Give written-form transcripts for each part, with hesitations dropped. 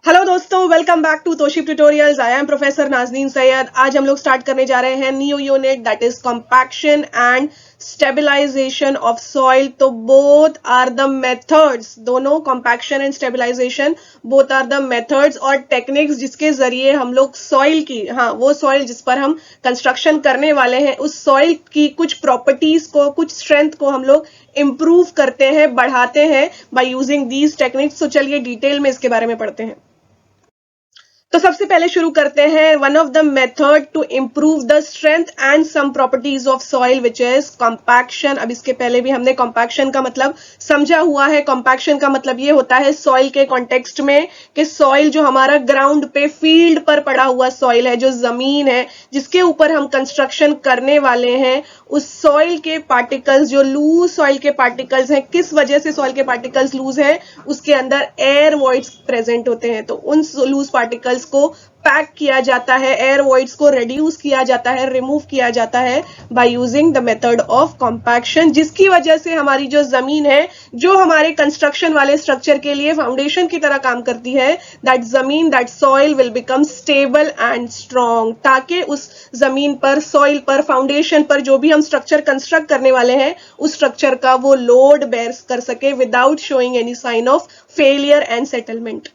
Hello दोस्तों, welcome back to तोशिप tutorials. I am professor Nazneen Syed. आज हम लोग स्टार्ट करने जा रहे हैं new unit that is compaction and stabilisation of soil. तो बोथ आर द मेथड्स, दोनों compaction and stabilisation both are the methods और टेक्निक्स जिसके जरिए हम लोग सॉइल की, वो सॉइल जिस पर हम कंस्ट्रक्शन करने वाले हैं उस सॉइल की कुछ प्रॉपर्टीज को, कुछ स्ट्रेंथ को हम लोग इंप्रूव करते हैं, बढ़ाते हैं बाय यूजिंग दीज टेक्निक्स। तो चलिए डिटेल में इसके बारे में पढ़ते हैं। तो सबसे पहले शुरू करते हैं one of the method to improve the strength and some properties of soil which is compaction. अब इसके पहले भी हमने कॉम्पैक्शन का मतलब समझा हुआ है। कॉम्पैक्शन का मतलब ये होता है सॉइल के कॉन्टेक्स्ट में कि सॉइल जो हमारा ग्राउंड पे, फील्ड पर पड़ा हुआ सॉइल है, जो जमीन है जिसके ऊपर हम कंस्ट्रक्शन करने वाले हैं, उस सॉइल के पार्टिकल्स, जो लूज सॉइल के पार्टिकल्स हैं, किस वजह से सॉइल के पार्टिकल्स लूज है, उसके अंदर एयर वॉइड्स प्रेजेंट होते हैं। तो उन लूज पार्टिकल्स को पैक किया जाता है, एयर वॉइड्स को रिड्यूस किया जाता है, रिमूव किया जाता है by using the method of compaction, जिसकी वजह से हमारी जो जमीन है, जो हमारे कंस्ट्रक्शन वाले स्ट्रक्चर के लिए फाउंडेशन की तरह काम करती है, दैट जमीन, that soil will become stable and strong, ताकि उस जमीन पर, सॉइल पर, फाउंडेशन पर जो भी हम स्ट्रक्चर कंस्ट्रक्ट करने वाले हैं उस स्ट्रक्चर का वो लोड बेयर कर सके without showing any sign of failure and settlement.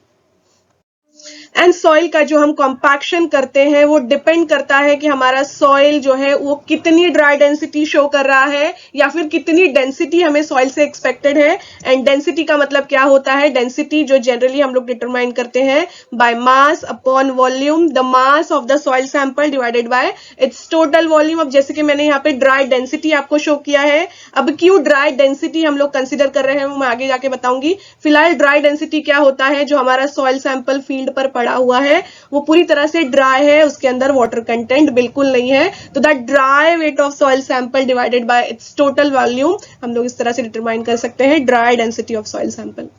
And soil का जो हम कॉम्पैक्शन करते हैं वो डिपेंड करता है कि हमारा सॉइल जो है वो कितनी ड्राई डेंसिटी शो कर रहा है या फिर कितनी डेंसिटी हमें सॉइल से एक्सपेक्टेड है। एंड डेंसिटी का मतलब क्या होता है? डेंसिटी जो जनरली हम लोग डिटरमाइन करते हैं by mass upon volume, the mass of the soil sample divided by it's total volume. अब जैसे कि मैंने यहाँ पे ड्राई डेंसिटी आपको शो किया है। अब क्यों ड्राई डेंसिटी हम लोग कंसिडर कर रहे हैं वो मैं आगे जाके बताऊंगी। फिलहाल ड्राई डेंसिटी क्या होता है? जो हमारा सॉइल सैंपल फील्ड पर पड़ा हुआ है वो पूरी तरह से ड्राई है, उसके अंदर वाटर कंटेंट बिल्कुल नहीं है। तो that dry weight of soil sample divided by it's total volume हम लोग इस तरह से डिटरमाइन कर सकते हैं dry density of soil sample.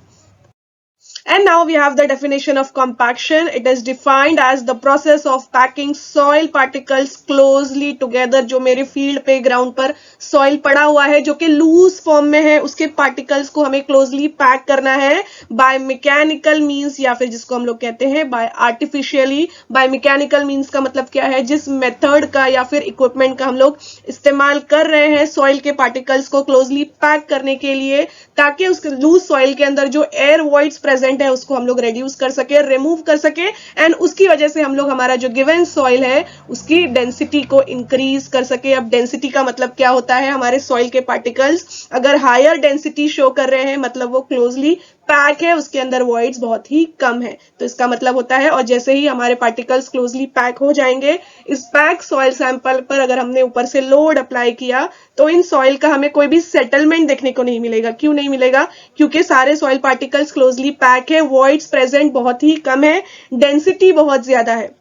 And now we have the definition of compaction. It is defined as the process of packing soil particles closely together. जो मेरे फील्ड पे, ग्राउंड पर सॉइल पड़ा हुआ है जो कि लूज फॉर्म में है, उसके पार्टिकल्स को हमें क्लोजली पैक करना है बाय मैकेनिकल मीन्स, या फिर जिसको हम लोग कहते हैं by artificially. By mechanical means का मतलब क्या है? जिस मेथड का या फिर इक्विपमेंट का हम लोग इस्तेमाल कर रहे हैं सॉइल के पार्टिकल्स को क्लोजली पैक करने के लिए, ताकि उस लूज सॉइल के अंदर जो एयर वॉइड्स प्रेजेंट है उसको हम लोग रिड्यूस कर सके, रिमूव कर सके, एंड उसकी वजह से हम लोग हमारा जो गिवन सॉइल है उसकी डेंसिटी को इंक्रीज कर सके। अब डेंसिटी का मतलब क्या होता है? हमारे सॉइल के पार्टिकल्स अगर हायर डेंसिटी शो कर रहे हैं मतलब वो क्लोजली पैक है, उसके अंदर वॉइड्स बहुत ही कम है, तो इसका मतलब होता है। और जैसे ही हमारे पार्टिकल्स क्लोजली पैक हो जाएंगे, इस पैक सॉइल सैंपल पर अगर हमने ऊपर से लोड अप्लाई किया तो इन सॉइल का हमें कोई भी सेटलमेंट देखने को नहीं मिलेगा। क्यों नहीं मिलेगा? क्योंकि सारे सॉइल पार्टिकल्स क्लोजली पैक है, वॉइड्स प्रेजेंट बहुत ही कम है, डेंसिटी बहुत ज्यादा है।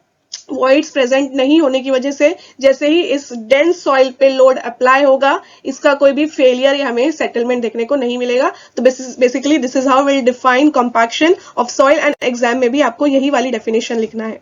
वॉइड्स प्रेजेंट नहीं होने की वजह से जैसे ही इस डेंस सॉइल पे लोड अप्लाई होगा, इसका कोई भी फेलियर या हमें सेटलमेंट देखने को नहीं मिलेगा। तो basically this is how will define compaction of soil, and exam में भी आपको यही वाली डेफिनेशन लिखना है।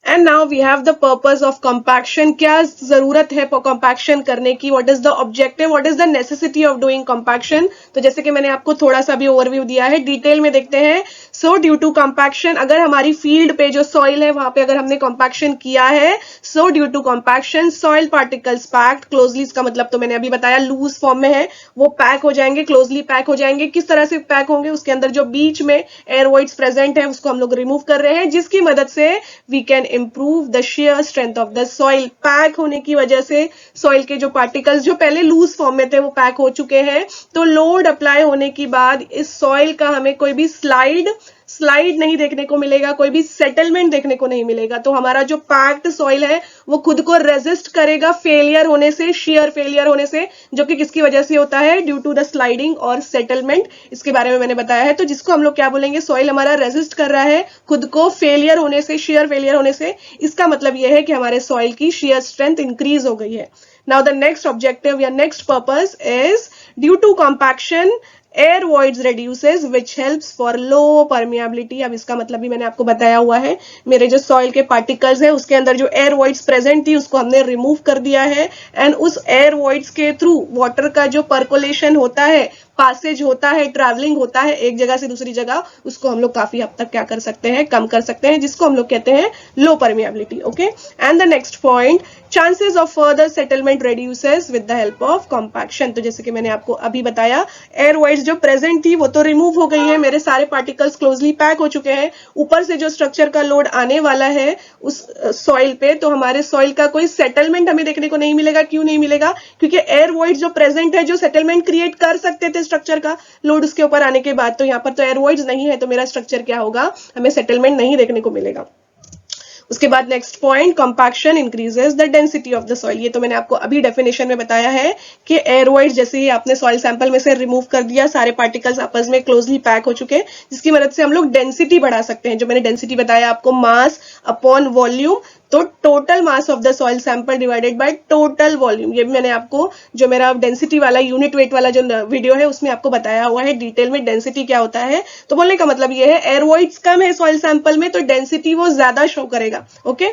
And now we have the purpose of compaction. क्या जरूरत है कॉम्पैक्शन करने की? What is the objective, what is the necessity of doing compaction? तो जैसे कि मैंने आपको थोड़ा सा भी ओवरव्यू दिया है, डिटेल में देखते हैं। सो ड्यू टू कॉम्पैक्शन, अगर हमारी फील्ड पे जो सॉइल है वहां पे अगर हमने कॉम्पैक्शन किया है, so due to compaction soil particles packed closely, इसका मतलब तो मैंने अभी बताया लूज फॉर्म में है, वो पैक हो जाएंगे, क्लोजली पैक हो जाएंगे। किस तरह से पैक होंगे? उसके अंदर जो बीच में एयर वॉइड्स प्रेजेंट है उसको हम लोग रिमूव कर रहे हैं, जिसकी मदद से we can improve the shear strength of the soil। Pack होने की वजह से सॉइल के जो पार्टिकल्स जो पहले लूज फॉर्म में थे वो पैक हो चुके हैं, तो लोड अप्लाई होने के बाद इस सॉइल का हमें कोई भी स्लाइड नहीं देखने को मिलेगा, कोई भी सेटलमेंट देखने को नहीं मिलेगा। तो हमारा जो पैक्ड सॉइल है वो खुद को रेजिस्ट करेगा फेलियर होने से, शेयर फेलियर होने से, जो कि किसकी वजह से होता है? ड्यू टू द स्लाइडिंग और सेटलमेंट। इसके बारे में मैंने बताया है। तो जिसको हम लोग क्या बोलेंगे? सॉइल हमारा रेजिस्ट कर रहा है खुद को फेलियर होने से, शेयर फेलियर होने से। इसका मतलब यह है कि हमारे सॉइल की शेयर स्ट्रेंथ इंक्रीज हो गई है। नाउ द नेक्स्ट ऑब्जेक्टिव या next purpose is due to compaction air voids reduces which helps for low permeability। अब इसका मतलब भी मैंने आपको बताया हुआ है। मेरे जो सॉइल के पार्टिकल्स है उसके अंदर जो एयर वॉइड्स प्रेजेंट थी उसको हमने रिमूव कर दिया है, एंड उस एयर वॉइड्स के थ्रू वाटर का जो पर्कोलेशन होता है पासेज होता है, ट्रैवलिंग होता है एक जगह से दूसरी जगह, उसको हम लोग काफी हद तक क्या कर सकते हैं, कम कर सकते हैं, जिसको हम लोग कहते हैं low permeability. Okay, and the next point, chances of further settlement reduces with the help of compaction. तो जैसे कि मैंने आपको अभी बताया, एयर वाइड्स जो प्रेजेंट थी वो तो रिमूव हो गई है, मेरे सारे पार्टिकल्स क्लोजली पैक हो चुके हैं, ऊपर से जो स्ट्रक्चर का लोड आने वाला है उस सॉइल पे, तो हमारे सॉइल का कोई सेटलमेंट हमें देखने को नहीं मिलेगा. क्यों नहीं मिलेगा? क्योंकि एयर वाइड्स जो प्रेजेंट है, जो सेटलमेंट क्रिएट कर सकते थे स्ट्रक्चर का लोड उसके ऊपर आने के बाद, तो यहाँ पर तो एयर वाइड्स नहीं है, तो मेरा स्ट्रक्चर क्या होगा, हमें सेटलमेंट नहीं देखने को मिलेगा. उसके बाद next point, compaction increases the density of the soil. ये तो मैंने आपको अभी डेफिनेशन में बताया है कि एयरवाइड जैसे ही आपने सॉइल सैंपल में से रिमूव कर दिया, सारे पार्टिकल्स आपस में क्लोजली पैक हो चुके हैं, जिसकी मदद से हम लोग डेंसिटी बढ़ा सकते हैं. जो मैंने डेंसिटी बताया आपको, मास अपॉन वॉल्यूम, तो total mass of the soil sample divided by total volume. ये भी मैंने आपको जो मेरा डेंसिटी वाला यूनिट वेट वाला जो वीडियो है उसमें आपको बताया हुआ है डिटेल में डेंसिटी क्या होता है. तो बोलने का मतलब ये है, एयरवाइड्स कम है सॉइल सैंपल में तो डेंसिटी वो ज्यादा शो करेगा. Okay,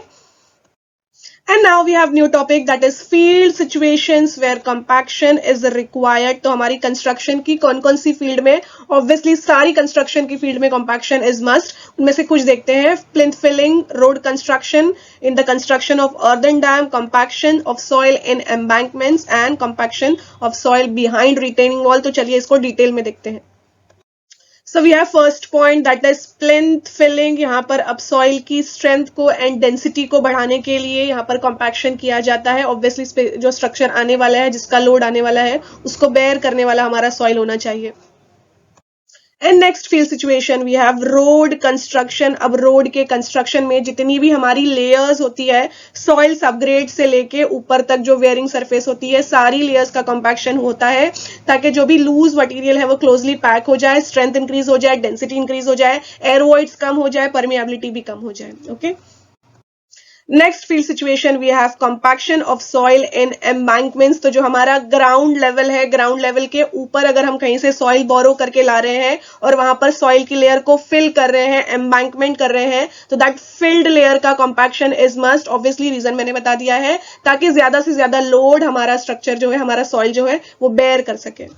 and now we have new topic, that is field situations where compaction is required. तो हमारी कंस्ट्रक्शन की कौन कौन सी फील्ड में, ऑब्वियसली सारी कंस्ट्रक्शन की फील्ड में compaction is must. उनमें से कुछ देखते हैं. plinth filling, road construction, in the construction of earthen dam, compaction of soil in embankments and compaction of soil behind retaining wall. तो चलिए इसको डिटेल में देखते हैं. So we have first point, that is plinth filling. यहाँ पर अब soil की स्ट्रेंथ को एंड डेंसिटी को बढ़ाने के लिए यहाँ पर कॉम्पैक्शन किया जाता है. ऑब्वियसली जो स्ट्रक्चर आने वाला है, जिसका लोड आने वाला है, उसको बेयर करने वाला हमारा सॉइल होना चाहिए. And next field situation we have road construction. अब रोड के कंस्ट्रक्शन में जितनी भी हमारी लेयर्स होती है, सॉइल सबग्रेड से लेके ऊपर तक जो वेयरिंग सरफेस होती है, सारी लेयर्स का कंपैक्शन होता है ताकि जो भी लूज मटेरियल है वो क्लोजली पैक हो जाए, स्ट्रेंथ इंक्रीज हो जाए, डेंसिटी इंक्रीज हो जाए, एयर वॉइड्स कम हो जाए, परमिएबिलिटी भी कम हो जाए. Okay, next field situation we have compaction of soil in embankments. तो जो हमारा ग्राउंड लेवल है, ग्राउंड लेवल के ऊपर अगर हम कहीं से सॉइल बोरो करके ला रहे हैं और वहां पर सॉइल की लेयर को फिल कर रहे हैं, एम्बैंकमेंट कर रहे हैं, तो दैट फिल्ड लेयर का compaction is must. Obviously reason मैंने बता दिया है, ताकि ज्यादा से ज्यादा लोड हमारा स्ट्रक्चर जो है, हमारा सॉइल जो है वो बेयर कर सके.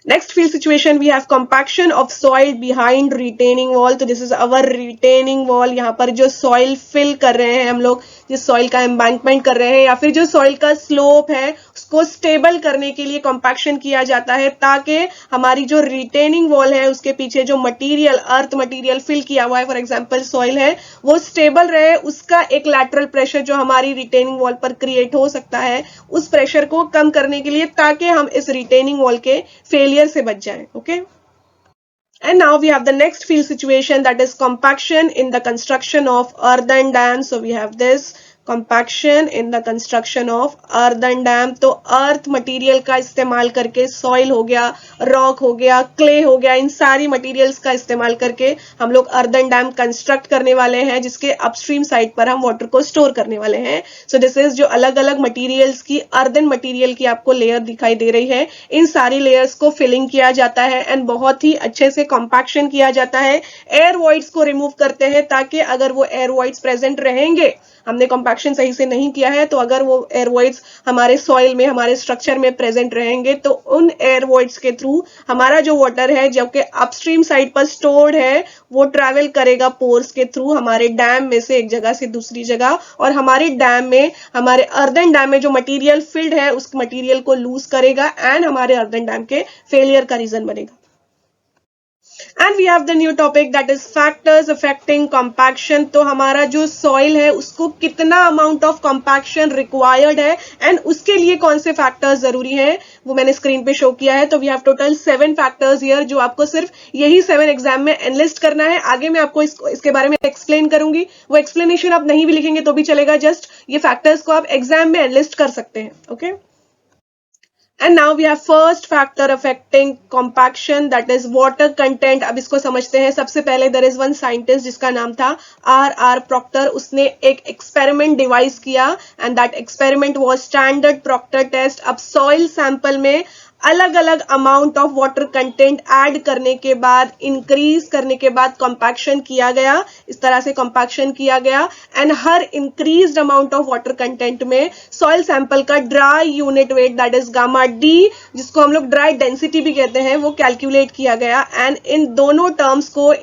Next field situation we have compaction of soil behind retaining wall. तो this is our retaining wall. यहाँ पर जो soil fill कर रहे हैं हम लोग, जिस soil का embankment कर रहे हैं, या फिर जो soil का slope है उसको stable करने के लिए compaction किया जाता है, ताकि हमारी जो retaining wall है उसके पीछे जो material, earth material fill किया हुआ है, for example soil है, वो stable रहे. उसका एक lateral pressure जो हमारी retaining wall पर create हो सकता है, उस pressure को कम करने के लिए, ताकि हम इस retaining wall के फेलियर से बच जाएं. Okay, and now we have the next field situation, that is compaction in the construction of earthen dam. So we have this compaction in the construction of earthen dam. तो earth material का इस्तेमाल करके, soil हो गया, rock हो गया, clay हो गया, इन सारी मटेरियल्स का इस्तेमाल करके हम लोग earthen dam कंस्ट्रक्ट करने वाले हैं, जिसके अपस्ट्रीम साइड पर हम वाटर को स्टोर करने वाले हैं. सो दिस इज जो अलग अलग मटेरियल्स की, अर्दन मटेरियल की आपको लेयर दिखाई दे रही है, इन सारी लेयर्स को फिलिंग किया जाता है एंड बहुत ही अच्छे से कॉम्पैक्शन किया जाता है. एयर वॉइड्स को रिमूव करते हैं, ताकि अगर वो एयर वॉइड्स प्रेजेंट रहेंगे, हमने कॉम्पैक्शन सही से नहीं किया है, तो अगर वो एयर वॉइड्स हमारे सॉइल में, हमारे स्ट्रक्चर में प्रेजेंट रहेंगे, तो उन एयर वॉइड्स के थ्रू हमारा जो वाटर है, जो कि अपस्ट्रीम साइड पर स्टोर्ड है, वो ट्रैवल करेगा पोर्स के थ्रू हमारे डैम में से एक जगह से दूसरी जगह, और हमारे डैम में, हमारे अर्दन डैम में जो मटेरियल फिल्ड है उस मटेरियल को लूज करेगा एंड हमारे अर्दन डैम के फेलियर का रीजन बनेगा. And we have the new topic, that is factors affecting compaction. तो हमारा जो soil है उसको कितना amount of compaction required है एंड उसके लिए कौन से factors जरूरी हैं, वो मैंने स्क्रीन पे शो किया है. तो we have total 7 factors here, जो आपको सिर्फ यही 7 एग्जाम में एनलिस्ट करना है. आगे मैं आपको इसके बारे में एक्सप्लेन करूंगी, वो एक्सप्लेनेशन आप नहीं भी लिखेंगे तो भी चलेगा, जस्ट ये फैक्टर्स को आप एग्जाम में एनलिस्ट कर सकते हैं. Okay, And now we have first factor affecting compaction, that is water content. अब इसको समझते हैं. सबसे पहले there is one scientist जिसका नाम था R.R. Proctor. उसने एक experiment डिवाइस किया and that experiment was standard Proctor test. अब soil sample में अलग अलग amount of water content add करने के बाद, इंक्रीज करने के बाद कंपैक्शन किया गया, इस तरह से कंपैक्शन किया गया। And her increased amount of water content में सॉइल सैंपल का dry unit weight that is gamma D, जिसको हम लोग ड्राई डेंसिटी भी कहते हैं, वो कैलकुलेट किया गया। एंड इन दोनों टर्म्स को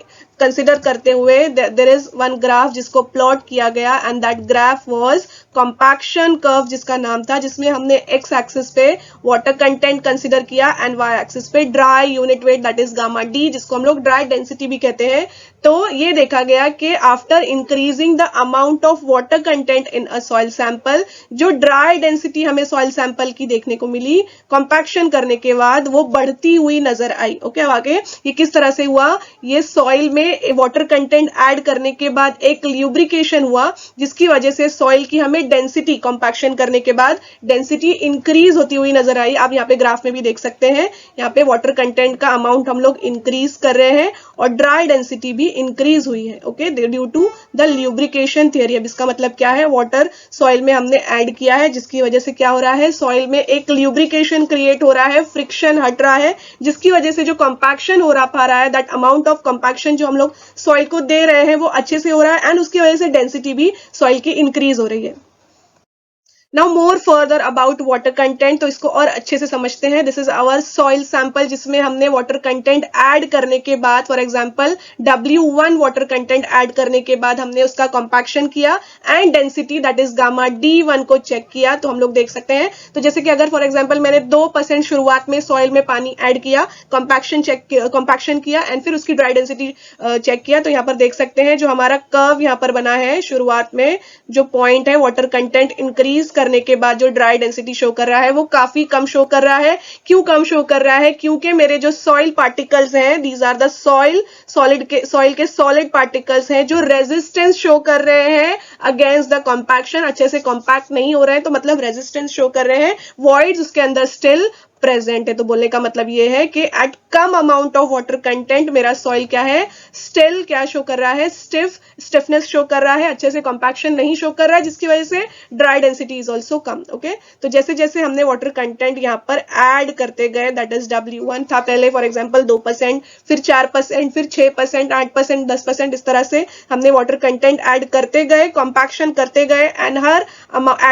कंसिडर करते हुए देयर इज वन ग्राफ जिसको प्लॉट किया गया, and that graph was compaction curve जिसका नाम था, जिसमें हमने एक्स एक्सिस पे वाटर कंटेंट कंसिडर किया एंड वाई एक्सिस पे dry unit weight that is gamma D, जिसको हम लोग ड्राई डेंसिटी भी कहते हैं। तो ये देखा गया कि after increasing the amount of water content in a soil sample, जो ड्राई डेंसिटी हमें सॉइल सैंपल की देखने को मिली कंपैक्शन करने के बाद, वो बढ़ती हुई नजर आई। ओके, आगे ये किस तरह से हुआ, ये सॉइल में वाटर कंटेंट ऐड करने के बाद एक ल्यूब्रिकेशन हुआ, जिसकी वजह से सॉइल की हमें डेंसिटी कंपैक्शन करने के बाद डेंसिटी इंक्रीज होती हुई नजर आई। आप यहाँ पे ग्राफ में भी देख सकते हैं, यहाँ पे वाटर कंटेंट का अमाउंट हम लोग इंक्रीज कर रहे हैं और ड्राई डेंसिटी भी इंक्रीज हुई है। Okay, due to the lubrication theory. अब इसका मतलब क्या है, वाटर सॉइल में हमने ऐड किया है, जिसकी वजह से क्या हो रहा है, सॉइल में एक ल्यूब्रिकेशन क्रिएट हो रहा है, फ्रिक्शन हट रहा है, जिसकी वजह से जो कंपैक्शन हो रहा है, दैट अमाउंट ऑफ कंपैक्शन जो हम लोग सॉइल को दे रहे हैं वो अच्छे से हो रहा है, एंड उसकी वजह से डेंसिटी भी सॉइल की इंक्रीज हो रही है। Now more further about water content, तो इसको और अच्छे से समझते हैं। This is our soil sample, जिसमें हमने वाटर कंटेंट ऐड करने के बाद, for example W1 water content add करने के बाद हमने उसका कंपैक्शन किया and density that is gamma D1 को चेक किया। तो हम लोग देख सकते हैं, तो जैसे कि अगर फॉर एग्जांपल मैंने 2% शुरुआत में सॉइल में पानी ऐड किया, कंपैक्शन किया एंड फिर उसकी ड्राई डेंसिटी चेक किया, तो यहाँ पर देख सकते हैं जो हमारा कर्व यहाँ पर बना है, शुरुआत में जो पॉइंट है वाटर कंटेंट इंक्रीज करने के बाद जो ड्राई डेंसिटी शो कर रहा है वो काफी कम शो कर रहा है। क्यों कम शो कर रहा है, क्योंकि मेरे जो सॉइल पार्टिकल्स हैं, दीज आर द सॉइल के सॉलिड पार्टिकल्स हैं, जो रेजिस्टेंस शो कर रहे हैं अगेंस्ट द कंपैक्शन, अच्छे से कंपैक्ट नहीं हो रहे हैं, तो मतलब रेजिस्टेंस शो कर रहे हैं, वॉइड्स उसके अंदर स्टिल प्रेजेंट है। तो बोलने का मतलब ये है कि एट कम अमाउंट ऑफ वाटर कंटेंट मेरा सॉइल क्या है, स्टिल क्या शो कर रहा है, स्टिफनेस शो कर रहा है, अच्छे से कंपैक्शन नहीं शो कर रहा है, जिसकी वजह से dry density is also come. Okay, तो जैसे जैसे हमने वाटर कंटेंट यहाँ पर ऐड करते गए, दैट इज W1 था पहले फॉर एग्जाम्पल 2%, फिर 4%, फिर 6%, 8%, 10%, इस तरह से हमने वाटर कंटेंट ऐड करते गए, कंपैक्शन करते गए, एंड हर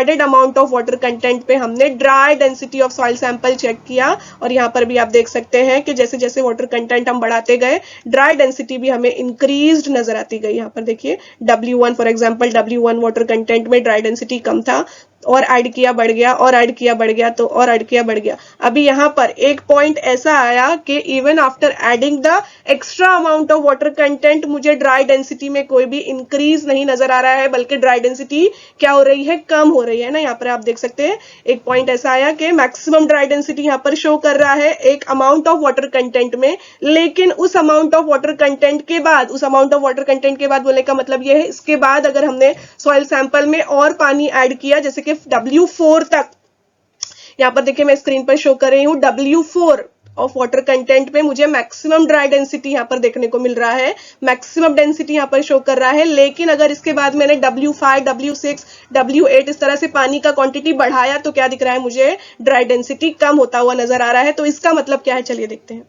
added amount of water content पे हमने dry density of soil sample check किया। और यहाँ पर भी आप देख सकते हैं कि जैसे जैसे वाटर कंटेंट हम बढ़ाते गए, ड्राई डेंसिटी भी हमें इंक्रीज्ड नजर आती गई। यहाँ पर देखिए W1 for example, W1 water content में ड्राई डेंसिटी कम था, और ऐड किया बढ़ गया, और ऐड किया बढ़ गया, तो और ऐड किया बढ़ गया। अभी यहाँ पर एक पॉइंट ऐसा आया कि even after adding the extra amount of water content, मुझे ड्राई डेंसिटी में कोई भी इंक्रीज नहीं नजर आ रहा है, बल्कि ड्राई डेंसिटी क्या हो रही है, कम हो रही है ना। यहाँ पर आप देख सकते हैं एक पॉइंट ऐसा आया कि मैक्सिमम ड्राई डेंसिटी यहाँ पर शो कर रहा है एक अमाउंट ऑफ वाटर कंटेंट में, लेकिन उस अमाउंट ऑफ वाटर कंटेंट के बाद, बोलने का मतलब यह है, इसके बाद अगर हमने सॉइल सैंपल में और पानी ऐड किया, जैसे कि W4 तक, यहां पर देखिए मैं स्क्रीन पर शो कर रही हूं, W4 ऑफ वाटर कंटेंट पे मुझे मैक्सिमम ड्राई डेंसिटी यहां पर देखने को मिल रहा है, मैक्सिमम डेंसिटी यहां पर शो कर रहा है। लेकिन अगर इसके बाद मैंने W5, W6, W8 इस तरह से पानी का क्वांटिटी बढ़ाया, तो क्या दिख रहा है, मुझे ड्राई डेंसिटी कम होता हुआ नजर आ रहा है। तो इसका मतलब क्या है, चलिए देखते हैं।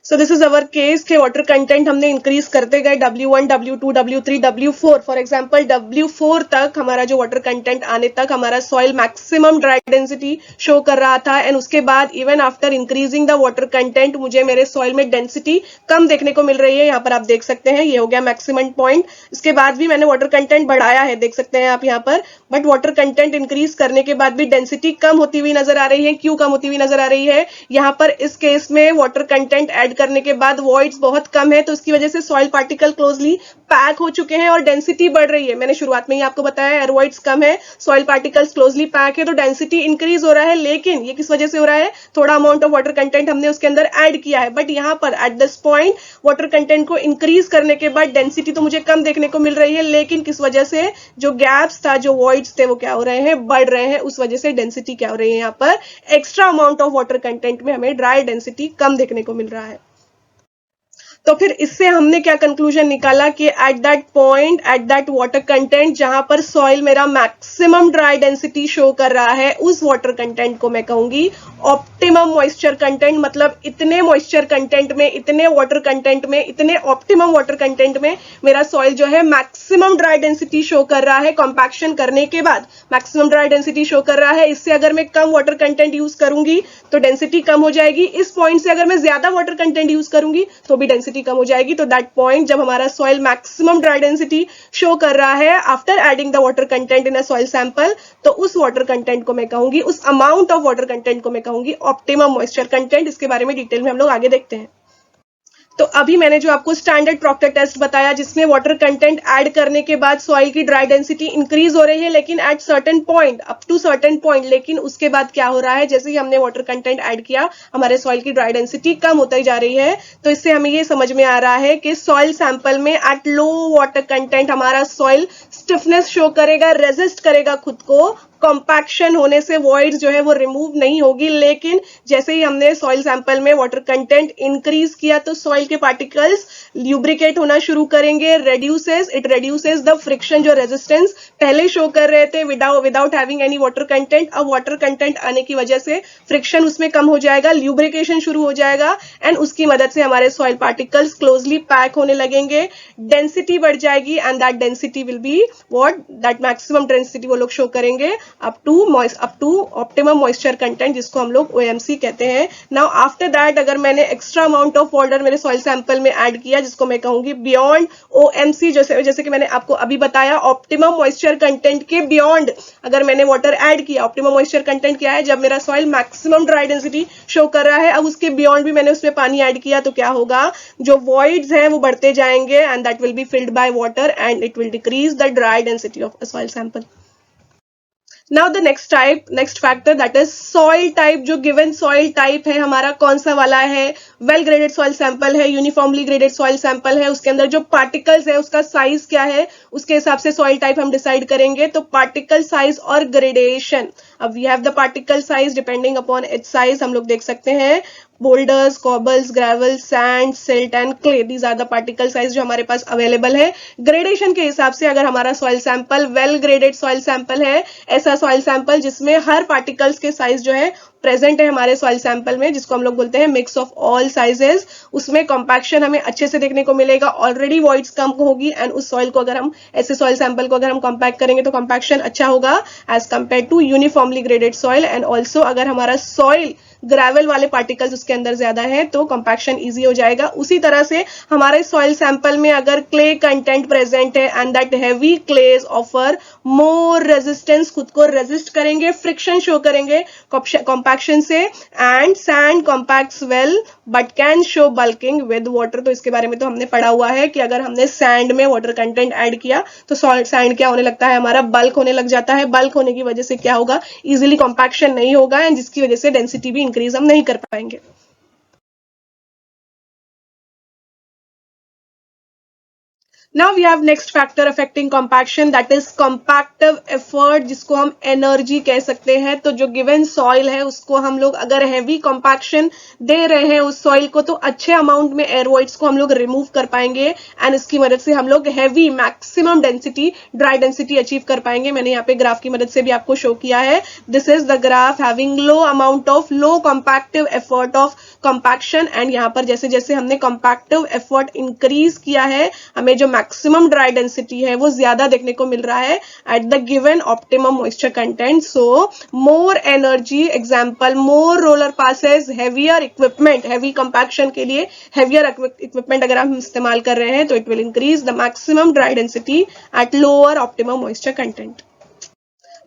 So this is our case के वाटर कंटेंट हमने इंक्रीज करते गए, W1, W2, W3, W4, for example W4 तक हमारा जो वाटर कंटेंट आने तक हमारा soil maximum dry density show कर रहा था, एंड उसके बाद even after increasing the water content मुझे मेरे सॉइल में डेंसिटी कम देखने को मिल रही है। यहाँ पर आप देख सकते हैं ये हो गया मैक्सिमम पॉइंट। इसके बाद भी मैंने वाटर कंटेंट बढ़ाया है, देख सकते हैं आप यहाँ पर, बट वाटर कंटेंट इंक्रीज करने के बाद भी डेंसिटी कम होती हुई नजर आ रही है। क्यों कम होती हुई नजर आ रही है, यहाँ पर इस केस में वाटर कंटेंट ऐड करने के बाद वॉइड्स बहुत कम है, तो इसकी वजह से सॉइल पार्टिकल क्लोजली पैक हो चुके हैं और डेंसिटी बढ़ रही है। मैंने शुरुआत में ही आपको बताया एयरवॉइड्स कम है, सॉइल पार्टिकल्स क्लोजली पैक है, तो डेंसिटी इंक्रीज हो रहा है। लेकिन ये किस वजह से हो रहा है, थोड़ा अमाउंट ऑफ वाटर कंटेंट हमने उसके अंदर ऐड किया है, बट यहाँ पर at this point water content को इंक्रीज करने के बाद डेंसिटी तो मुझे कम देखने को मिल रही है, लेकिन किस वजह से जो गैप्स था, जो वॉइड्स थे, वो क्या हो रहे हैं, बढ़ रहे हैं। उस वजह से डेंसिटी क्या हो रही है, यहाँ पर extra amount of water content में हमें ड्राई डेंसिटी कम देखने को मिल रहा है। तो फिर इससे हमने क्या कंक्लूजन निकाला कि at that point, at that water content जहां पर सॉइल मेरा मैक्सिमम ड्राई डेंसिटी शो कर रहा है, उस वाटर कंटेंट को मैं कहूंगी ऑप्टिमम मॉइस्चर कंटेंट। मतलब इतने मॉइस्चर कंटेंट में, इतने वाटर कंटेंट में, इतने ऑप्टिमम वाटर कंटेंट में मेरा सॉइल जो है मैक्सिमम ड्राई डेंसिटी शो कर रहा है। कॉम्पैक्शन करने के बाद मैक्सिमम ड्राई डेंसिटी शो कर रहा है। इससे अगर मैं कम वाटर कंटेंट यूज करूंगी तो डेंसिटी कम हो जाएगी। इस पॉइंट से अगर मैं ज्यादा वाटर कंटेंट यूज करूंगी तो भी डेंसिटी कम हो जाएगी। तो दैट पॉइंट जब हमारा soil maximum dry density show कर रहा है after adding the water content in a soil sample, तो उस वाटर कंटेंट को मैं कहूंगी, उस अमाउंट ऑफ वाटर कंटेंट को मैं कहूंगी ऑप्टिमम मॉइस्चर कंटेंट। इसके बारे में डिटेल में हम लोग आगे देखते हैं। तो अभी मैंने जो आपको स्टैंडर्ड प्रॉक्टर टेस्ट बताया जिसमें वाटर कंटेंट ऐड करने के बाद सॉइल की ड्राई डेंसिटी इंक्रीज हो रही है, लेकिन at certain point, up to certain point, लेकिन उसके बाद क्या हो रहा है, जैसे ही हमने वाटर कंटेंट ऐड किया हमारे सॉइल की ड्राई डेंसिटी कम होती जा रही है। तो इससे हमें ये समझ में आ रहा है कि सॉइल सैंपल में एट लो वाटर कंटेंट हमारा सॉइल स्टिफनेस शो करेगा, रेजिस्ट करेगा खुद को। कॉम्पैक्शन होने से वॉइड्स जो है वो रिमूव नहीं होगी, लेकिन जैसे ही हमने सॉइल सैंपल में वाटर कंटेंट इंक्रीज किया तो सॉइल के पार्टिकल्स ल्यूब्रिकेट होना शुरू करेंगे। इट रेड्यूसेस द फ्रिक्शन, जो रेजिस्टेंस पहले शो कर रहे थे without having any water content, अब वाटर कंटेंट आने की वजह से फ्रिक्शन उसमें कम हो जाएगा, ल्यूब्रिकेशन शुरू हो जाएगा एंड उसकी मदद से हमारे सॉइल पार्टिकल्स क्लोजली पैक होने लगेंगे। डेंसिटी बढ़ जाएगी and that density will be what, that maximum density वो लोग शो करेंगे up to optimum moisture content, जिसको हम लोग OMC कहते हैं। नाउ आफ्टर दैट अगर मैंने एक्स्ट्रा अमाउंट ऑफ वाटर मेरे सॉइल सैंपल में ऐड किया, जिसको मैं कहूंगी बियॉन्ड OMC, जैसे कि मैंने आपको अभी बताया ऑप्टिमम मॉइस्चर कंटेंट के बियॉन्ड अगर मैंने वाटर ऐड किया, ऑप्टिमम मॉइस्चर कंटेंट क्या है, जब मेरा soil maximum dry density show कर रहा है, अब उसके बियॉन्ड भी मैंने उसमें पानी ऐड किया, तो क्या होगा, जो वॉइड्स हैं वो बढ़ते जाएंगे and that will be filled by water and it will decrease the dry density of a soil sample. Now the next factor, that is soil type। जो given soil type है हमारा कौन सा वाला है, वेल ग्रेडेड सॉइल सैंपल है, uniformly graded soil sample है, उसके अंदर जो पार्टिकल्स है उसका साइज क्या है, उसके हिसाब से सॉइल टाइप हम डिसाइड करेंगे। तो पार्टिकल साइज और ग्रेडेशन, अब we have the particle size depending upon its size. हम लोग देख सकते हैं boulders, cobbles, gravel, sand, silt and clay, these are the particle size जो हमारे पास अवेलेबल है। ग्रेडेशन के हिसाब से अगर हमारा soil sample well graded soil sample है, ऐसा सॉइल सैंपल जिसमें हर पार्टिकल्स के साइज जो है प्रेजेंट है हमारे सॉइल सैंपल में, जिसको हम लोग बोलते हैं मिक्स ऑफ ऑल साइजेस, उसमें कॉम्पैक्शन हमें अच्छे से देखने को मिलेगा, ऑलरेडी वॉइड्स कम होगी एंड उस सॉइल को अगर हम, ऐसे सॉइल सैंपल को अगर हम कॉम्पैक्ट करेंगे तो कॉम्पैक्शन अच्छा होगा as compare to uniformly graded soil. And also अगर हमारा सॉइल ग्रेवल वाले पार्टिकल्स उसके अंदर ज्यादा है तो कॉम्पैक्शन इजी हो जाएगा। उसी तरह से हमारे सॉइल सैंपल में अगर क्ले कंटेंट प्रेजेंट है and that heavy clays offer more resistance, खुद को रेजिस्ट करेंगे, फ्रिक्शन शो करेंगे कॉम्पैक्शन से, and sand compacts well but can show bulking with water. तो इसके बारे में तो हमने पढ़ा हुआ है कि अगर हमने सैंड में वाटर कंटेंट ऐड किया तो सैंड क्या होने लगता है, हमारा बल्क होने लग जाता है। बल्क होने की वजह से क्या होगा, इजीली कॉम्पैक्शन नहीं होगा एंड जिसकी वजह से डेंसिटी भी इंक्रीज हम नहीं कर पाएंगे। Now we have next factor affecting compaction, that is compactive effort, जिसको हम एनर्जी कह सकते हैं। तो जो गिवन सॉइल है उसको हम लोग अगर हैवी कॉम्पैक्शन दे रहे हैं उस सॉइल को, तो अच्छे अमाउंट में एयरवॉइड्स को हम लोग रिमूव कर पाएंगे एंड इसकी मदद से हम लोग heavy maximum density, dry density achieve कर पाएंगे। मैंने यहाँ पे ग्राफ की मदद से भी आपको शो किया है। This is the graph having low amount of low compactive effort of compaction and यहाँ पर जैसे जैसे हमने कॉम्पैक्टिव एफर्ट इंक्रीज किया है हमें जो मैक्सिमम ड्राई डेंसिटी है वो ज्यादा देखने को मिल रहा है at the given optimum moisture content. So more energy, example more roller passes, heavier equipment, heavy compaction के लिए हेवियर इक्विपमेंट अगर हम इस्तेमाल कर रहे हैं तो it will increase the maximum dry density at lower optimum moisture content.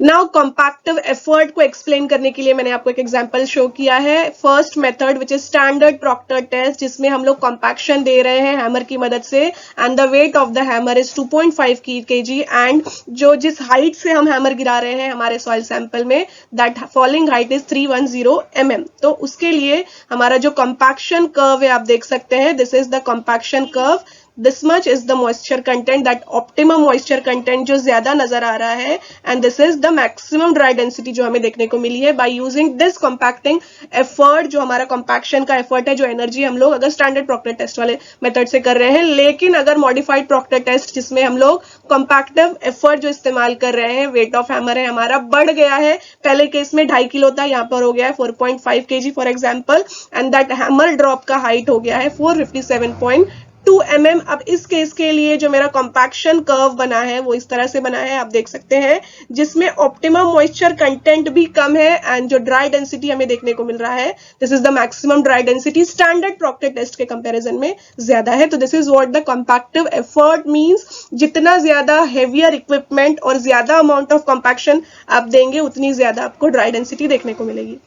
Now compactive effort को एक्सप्लेन करने के लिए मैंने आपको एक एग्जांपल शो किया है। First method which is standard Proctor test, जिसमें हम लोग कॉम्पैक्शन दे रहे हैं हैमर की मदद से and the weight of the hammer is 2.5 kg and जो जिस हाइट से हम हैमर गिरा रहे हैं हमारे सॉइल सैंपल में, that falling height is 310 mm। तो उसके लिए हमारा जो कॉम्पैक्शन कर्व है आप देख सकते हैं, this is the compaction curve. This much is the moisture content, that optimum moisture content जो ज्यादा नजर आ रहा है, and this is the maximum dry density जो हमें देखने को मिली है by using this compacting effort, जो हमारा कॉम्पैक्शन का एफर्ट है, जो एनर्जी हम लोग अगर स्टैंडर्ड प्रॉक्टर टेस्ट वाले मेथड से कर रहे हैं। लेकिन अगर मॉडिफाइड प्रॉक्टर टेस्ट जिसमें हम लोग कॉम्पैक्टिव एफर्ट जो इस्तेमाल कर रहे हैं, वेट ऑफ हैमर है हमारा बढ़ गया है, पहले केस में 2.5 किलो था, यहाँ पर हो गया है 4.5 kg for example, and that hammer drop का हाइट हो गया है 457.2 mm। अब इस केस के लिए जो मेरा कॉम्पैक्शन कर्व बना है वो इस तरह से बना है, आप देख सकते हैं, जिसमें ऑप्टिमम मॉइस्चर कंटेंट भी कम है एंड जो ड्राई डेंसिटी हमें देखने को मिल रहा है, this is the maximum dry density, standard Proctor test के कंपैरिजन में ज्यादा है। तो this is what the compactive effort means, जितना ज्यादा हेवियर इक्विपमेंट और ज्यादा अमाउंट ऑफ कॉम्पैक्शन आप देंगे उतनी ज्यादा आपको ड्राई डेंसिटी देखने को मिलेगी।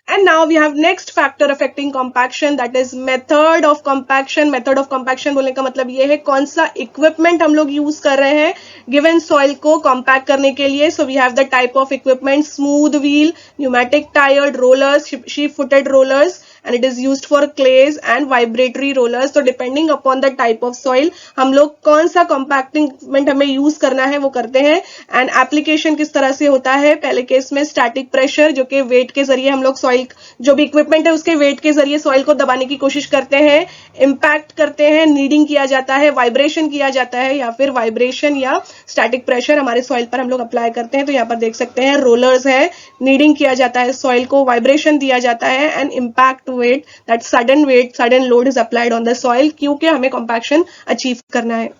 And now we have next factor affecting compaction, that is method of compaction। method of compaction बोलने का मतलब ये है कौन सा equipment हम लोग यूज कर रहे हैं given soil को compact करने के लिए। So we have the type of equipment, smooth wheel, pneumatic tired rollers, sheep footed rollers, and it is used for clays and vibratory rollers। तो depending upon the type of soil हम लोग कौन सा compacting equipment हमें use करना है वो करते हैं। एंड एप्लीकेशन किस तरह से होता है, पहले केस में स्टैटिक प्रेशर, जो कि वेट के जरिए हम लोग सॉइल, जो भी इक्विपमेंट है उसके वेट के जरिए सॉइल को दबाने की कोशिश करते हैं, इंपैक्ट करते हैं, नीडिंग किया जाता है, वाइब्रेशन किया जाता है, या फिर वाइब्रेशन या स्टैटिक प्रेशर हमारे सॉइल पर हम लोग अप्लाई करते हैं। तो यहाँ पर देख सकते हैं रोलर्स है, नीडिंग किया जाता है सॉइल को, वाइब्रेशन दिया जाता है, and impact weight, that sudden load is applied on the soil, क्योंकि हमें compaction achieve करना है।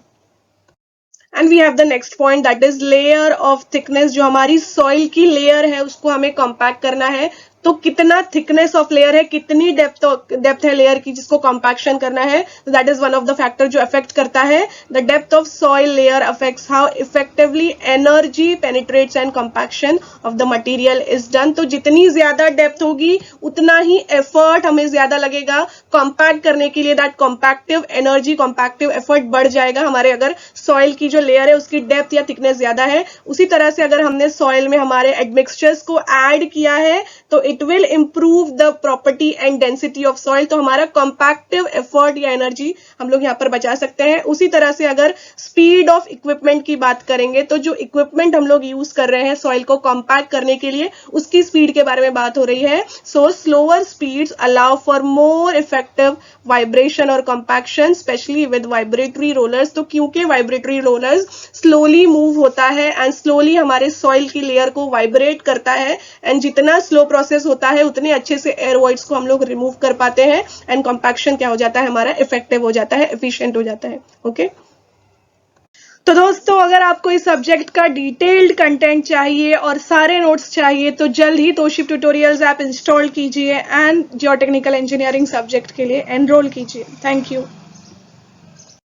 And we have the next point, that is layer of thickness। जो हमारी soil की layer है उसको हमें compact करना है, तो कितना थिकनेस ऑफ लेयर है, कितनी डेप्थ है लेयर की जिसको कॉम्पैक्शन करना है, that is one of the factor जो अफेक्ट करता है। The depth of soil layer affects how effectively energy penetrates and compaction of the material is done. तो जितनी ज्यादा डेप्थ होगी उतना ही एफर्ट हमें ज्यादा लगेगा कॉम्पैक्ट करने के लिए, that compactive energy, compactive effort बढ़ जाएगा हमारे अगर सॉइल की जो लेयर है उसकी डेप्थ या थिकनेस ज्यादा है। उसी तरह से अगर हमने सॉइल में हमारे एडमिक्सचर्स को ऐड किया है तो it will improve the property and density of soil। तो हमारा compactive effort या energy हम लोग यहाँ पर बचा सकते हैं। उसी तरह से अगर speed of equipment की बात करेंगे तो जो equipment हम लोग यूज कर रहे हैं soil को compact करने के लिए उसकी speed के बारे में बात हो रही है। So slower speeds allow for more effective vibration और compaction, especially with vibratory rollers। तो क्योंकि vibratory rollers slowly move होता है and slowly हमारे soil की layer को vibrate करता है, and जितना slow process होता है उतने अच्छे से एयर वॉइड्स को हम लोग रिमूव कर पाते हैं, एंड कॉम्पैक्शन क्या हो जाता है हमारा, इफेक्टिव हो जाता है, एफिशिएंट हो जाता है। ओके तो दोस्तों, अगर आपको इस सब्जेक्ट का डिटेल्ड कंटेंट चाहिए और सारे नोट्स चाहिए तो जल्द ही तोशिब ट्यूटोरियल्स ऐप इंस्टॉल कीजिए एंड जियोटेक्निकल इंजीनियरिंग सब्जेक्ट के लिए एनरोल कीजिए। Thank you.